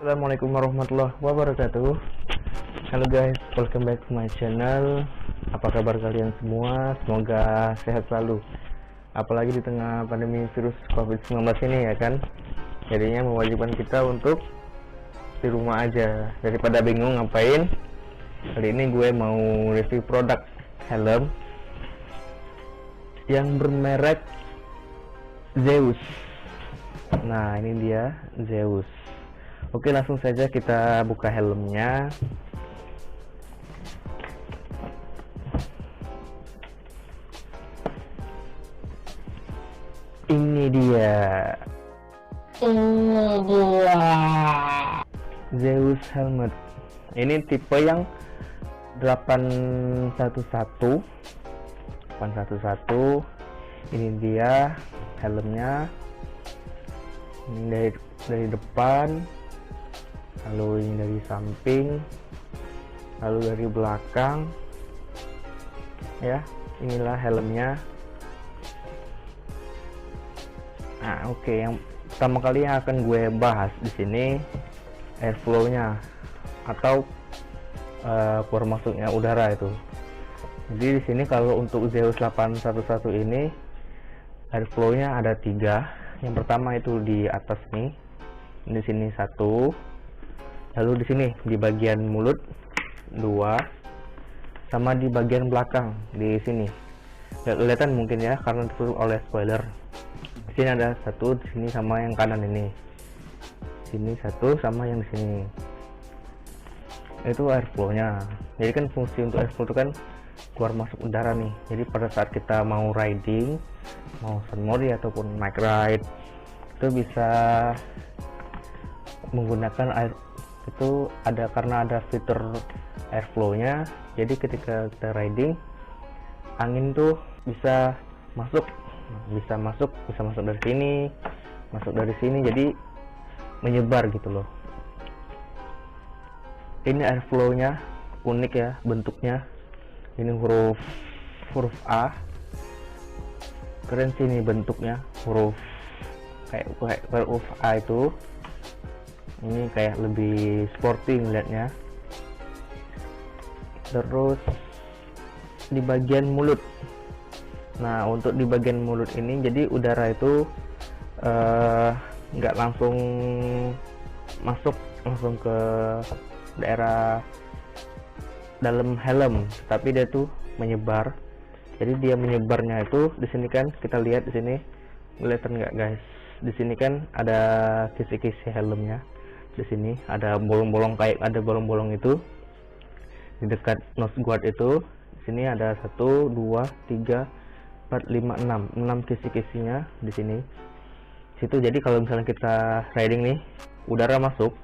Assalamualaikum warahmatullahi wabarakatuh. Halo guys, welcome back to my channel. Apa kabar kalian semua? Semoga sehat selalu. Apalagi di tengah pandemi virus COVID-19 ini ya kan. Jadinya mewajibkan kita untuk di rumah aja daripada bingung ngapain. Kali ini gue mau review produk helm yang bermerek Zeus. Nah, ini dia Zeus. Oke, langsung saja kita buka helmnya. Ini dia Zeus helmet. Ini tipe yang 811. Ini dia helmnya. Ini dari depan, lalu ini dari samping, lalu dari belakang ya. Inilah helmnya. Nah, oke, yang pertama kali yang akan gue bahas di sini airflow-nya atau keluar masuknya udara itu. Jadi di sini kalau untuk Zeus 811 ini airflow-nya ada 3. Yang pertama itu di atas nih, di sini 1, lalu di sini di bagian mulut 2, sama di bagian belakang di sini. Nggak kelihatan mungkin ya karena ditutup oleh spoiler. Di sini ada 1, di sini sama yang kanan ini. Sini 1 sama yang di sini. Itu airflow-nya. Jadi kan fungsi untuk airflow itu kan keluar masuk udara nih. Jadi pada saat kita mau riding, mau sun mode ataupun night ride, itu bisa menggunakan air itu ada karena ada fitur airflow-nya. Jadi ketika kita riding, angin tuh bisa masuk dari sini, masuk dari sini, jadi menyebar gitu loh. Ini airflow-nya unik ya bentuknya. Ini huruf A. Keren sih ini bentuknya, huruf kayak huruf A itu. Ini kayak lebih sporty ngeliatnya. Terus di bagian mulut. Nah, untuk di bagian mulut ini jadi udara itu nggak langsung masuk langsung ke daerah dalam helm, tapi dia tuh menyebar. Jadi dia menyebarnya itu di sini kan kita lihat di sini, kelihatan nggak guys? Di sini kan ada kisi-kisi helmnya. Di sini ada bolong-bolong, kayak ada bolong-bolong itu di dekat nose guard itu. Di sini ada 1, 2, 3, 4, 5, 6 kisi-kisinya di sini. Situ jadi kalau misalnya kita riding nih, udara masuk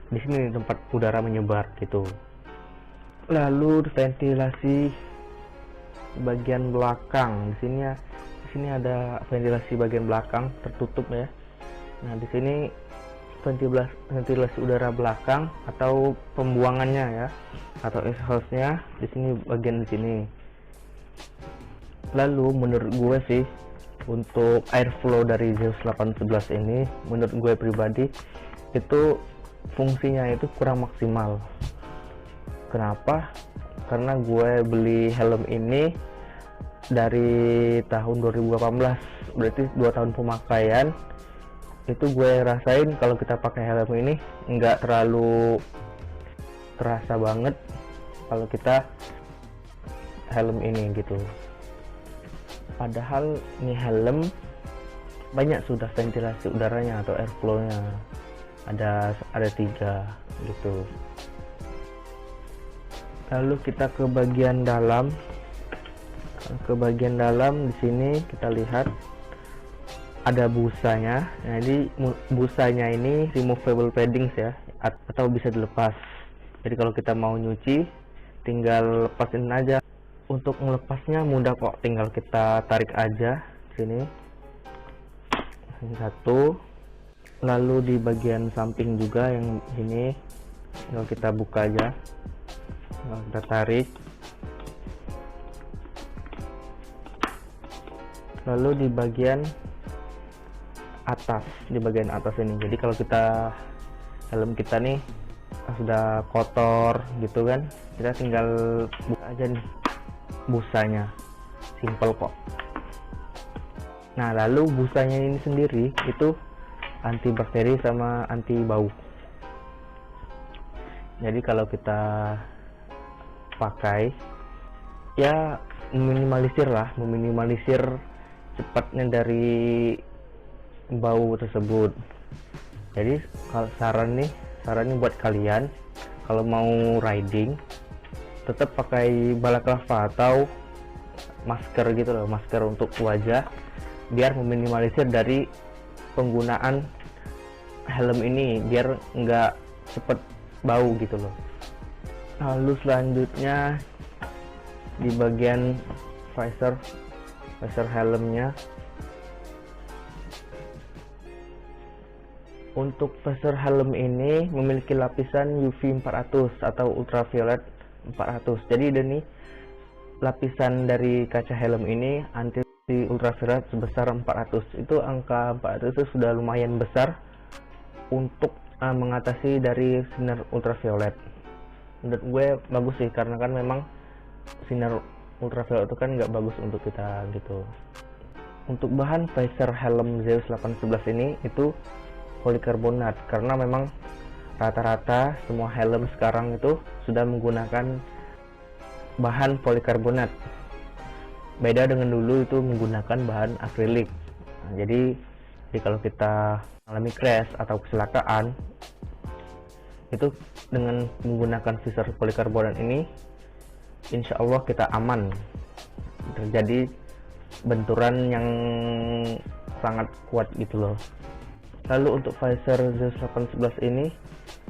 di sini tempat udara menyebar gitu. Lalu ventilasi bagian belakang di sini ada ventilasi bagian belakang tertutup ya. Nah, di sini ventilasi udara belakang atau pembuangannya ya, atau exhaust-nya di sini, bagian di sini. Lalu menurut gue sih untuk airflow dari Zeus 811 ini, menurut gue pribadi itu fungsinya itu kurang maksimal. Kenapa? Karena gue beli helm ini dari tahun 2018, berarti 2 tahun pemakaian. Itu gue rasain kalau kita pakai helm ini nggak terlalu terasa banget kalau kita helm ini gitu. Padahal ini helm banyak sudah ventilasi udaranya atau airflow-nya, ada 3 gitu. Lalu kita ke bagian dalam. Di sini kita lihat ada busanya. Jadi busanya ini removable paddings ya, atau bisa dilepas. Jadi kalau kita mau nyuci tinggal lepasin aja. Untuk melepasnya mudah kok, tinggal kita tarik aja sini. Ini 1. Lalu di bagian samping juga yang ini tinggal kita buka aja. Nah, kita tarik. Lalu di bagian atas ini, jadi kalau kita helm kita nih sudah kotor gitu kan, kita tinggal buka aja nih busanya, simple kok. Nah, lalu busanya ini sendiri itu anti bakteri sama anti bau. Jadi kalau kita pakai ya meminimalisir cepatnya dari bau tersebut. Jadi kalau saran nih buat kalian, kalau mau riding tetap pakai balaklava atau masker gitu loh, masker untuk wajah, biar meminimalisir dari penggunaan helm ini, biar nggak cepet bau gitu loh. Lalu selanjutnya di bagian visor helmnya, untuk visor helm ini memiliki lapisan UV 400 atau ultraviolet 400. Jadi ini lapisan dari kaca helm ini anti ultraviolet sebesar 400. Itu angka 400 itu sudah lumayan besar untuk mengatasi dari sinar ultraviolet. Menurut gue bagus sih, karena kan memang sinar ultraviolet itu kan nggak bagus untuk kita gitu. Untuk bahan visor helm Zeus 811 ini itu polikarbonat, karena memang rata-rata semua helm sekarang itu sudah menggunakan bahan polikarbonat. Beda dengan dulu itu menggunakan bahan akrilik. Nah, jadi kalau kita mengalami crash atau kecelakaan, itu dengan menggunakan visor polikarbonat ini, insya Allah kita aman terjadi benturan yang sangat kuat gitu loh. Lalu untuk visor Zeus 811 ini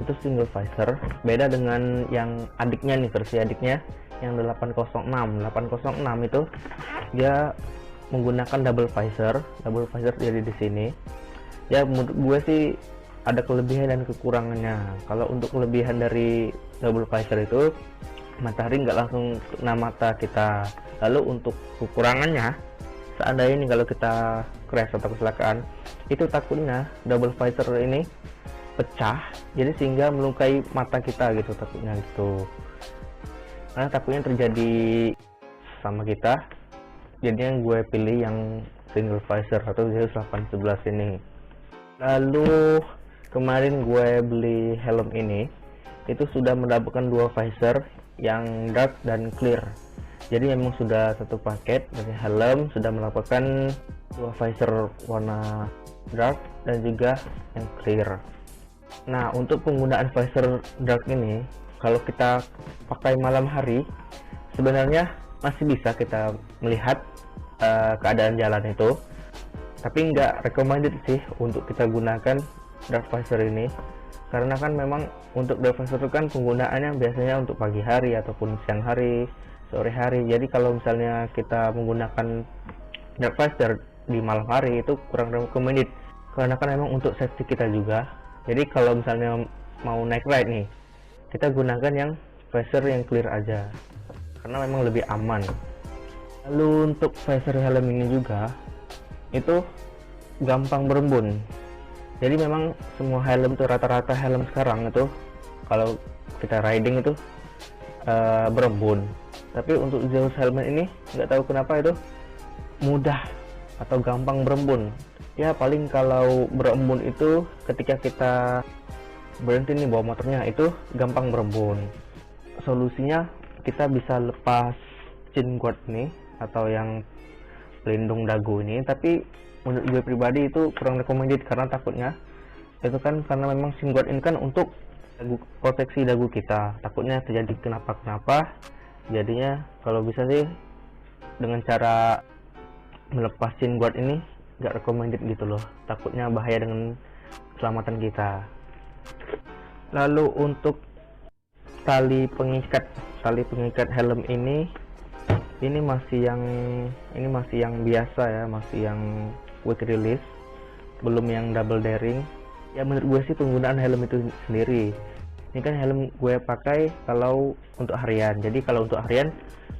itu single visor, beda dengan yang adiknya nih, versi adiknya yang 806 itu dia menggunakan double visor jadi di sini. Ya menurut gue sih ada kelebihan dan kekurangannya. Kalau untuk kelebihan dari double visor itu matahari nggak langsung kena mata kita. Lalu untuk kekurangannya, seandainya nih kalau kita crash atau kecelakaan, itu takutnya double visor ini pecah, jadi sehingga melukai mata kita gitu, takutnya gitu. Karena takutnya terjadi sama kita, jadinya gue pilih yang single visor atau Zeus 811 ini. Lalu kemarin gue beli helm ini, itu sudah mendapatkan dua visor yang dark dan clear. Jadi memang sudah satu paket dari helm, sudah mendapatkan dua visor warna dark dan juga yang clear. Nah, untuk penggunaan visor dark ini, kalau kita pakai malam hari, sebenarnya masih bisa kita melihat keadaan jalan itu, tapi nggak recommended sih untuk kita gunakan dark visor ini, karena kan memang untuk dark visor itu kan penggunaannya biasanya untuk pagi hari ataupun siang hari, sore hari. Jadi kalau misalnya kita menggunakan dark visor di malam hari itu kurang recommended, karena kan memang untuk safety kita juga. Jadi kalau misalnya mau naik ride nih, kita gunakan yang visor yang clear aja, karena memang lebih aman. Lalu untuk visor helm ini juga itu gampang berembun. Jadi memang semua helm tuh, rata-rata helm sekarang itu kalau kita riding itu berembun. Tapi untuk Zeus helmet ini nggak tahu kenapa itu mudah atau gampang berembun. Ya paling kalau berembun itu ketika kita berhenti nih bawa motornya, itu gampang berembun. Solusinya kita bisa lepas chin guard nih atau yang pelindung dagu ini, tapi menurut gue pribadi itu kurang recommended, karena takutnya itu kan, karena memang chin guard ini kan untuk proteksi dagu kita, takutnya terjadi kenapa-kenapa. Jadinya kalau bisa sih dengan cara melepas chin guard ini nggak recommended gitu loh, takutnya bahaya dengan keselamatan kita. Lalu untuk tali pengikat helm ini masih yang biasa ya, masih yang quick release, belum yang double daring. Ya menurut gue sih penggunaan helm itu sendiri, ini kan helm gue pakai kalau untuk harian. Jadi kalau untuk harian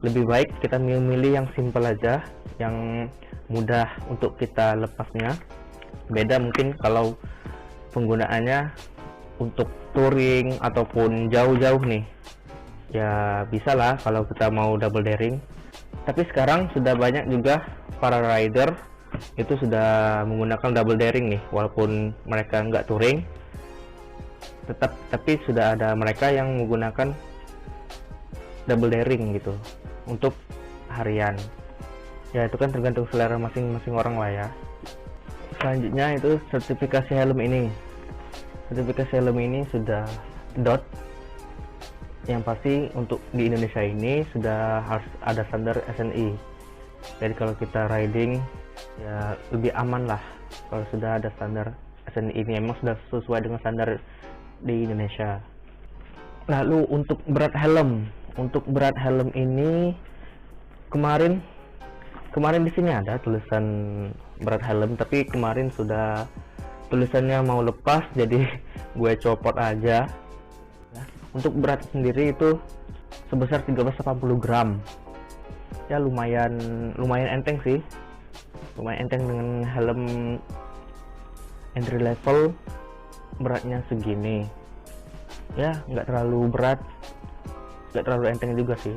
lebih baik kita milih yang simple aja, yang mudah untuk kita lepasnya. Beda mungkin kalau penggunaannya untuk touring ataupun jauh-jauh nih, ya bisa lah kalau kita mau double daring. Tapi sekarang sudah banyak juga para rider itu sudah menggunakan double daring nih, walaupun mereka nggak touring, tapi sudah ada mereka yang menggunakan double daring gitu untuk harian. Ya itu kan tergantung selera masing-masing orang lah ya. Selanjutnya itu sertifikasi helm ini. Sertifikasi helm ini sudah DOT. Yang pasti untuk di Indonesia ini sudah harus ada standar SNI. Jadi kalau kita riding ya lebih aman lah kalau sudah ada standar SNI ini, emang sudah sesuai dengan standar di Indonesia. Lalu untuk berat helm ini kemarin di sini ada tulisan berat helm, tapi kemarin sudah tulisannya mau lepas jadi gue copot aja. Untuk berat sendiri itu sebesar 1380 gram. Ya lumayan enteng sih, lumayan enteng dengan helm entry level beratnya segini. Ya nggak terlalu berat, nggak terlalu enteng juga sih.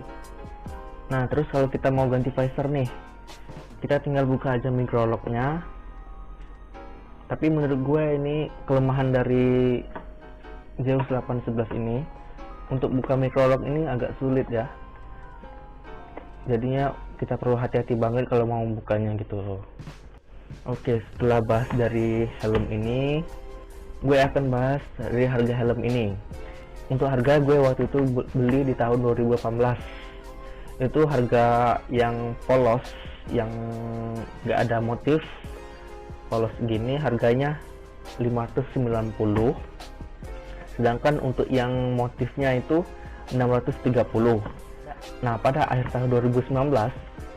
Nah terus kalau kita mau ganti visor nih, kita tinggal buka aja microlock-nya. Tapi menurut gue ini kelemahan dari Zeus 811 ini, untuk buka microlock ini agak sulit ya, jadinya kita perlu hati-hati banget kalau mau bukanya gitu loh. Oke, setelah bahas dari helm ini, gue akan bahas dari harga helm ini. Untuk harga, gue waktu itu beli di tahun 2018. Itu harga yang polos, yang nggak ada motif, polos gini, harganya 590. Sedangkan untuk yang motifnya itu 630. Nah pada akhir tahun 2019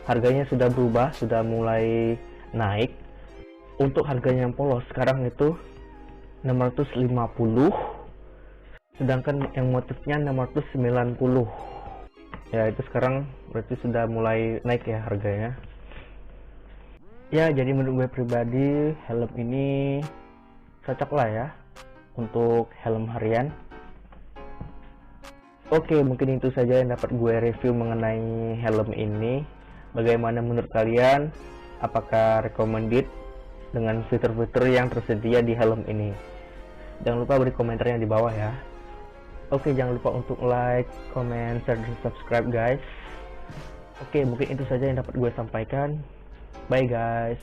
harganya sudah berubah, sudah mulai naik. Untuk harganya yang polos sekarang itu 650, sedangkan yang motifnya 690. Ya itu sekarang berarti sudah mulai naik ya harganya. Ya jadi menurut gue pribadi helm ini cocok lah ya untuk helm harian. Oke, mungkin itu saja yang dapat gue review mengenai helm ini. Bagaimana menurut kalian? Apakah recommended dengan fitur-fitur yang tersedia di helm ini? Jangan lupa beri komentarnya di bawah ya. Oke, jangan lupa untuk like, comment, share, dan subscribe guys. Oke, mungkin itu saja yang dapat gue sampaikan. Bye guys.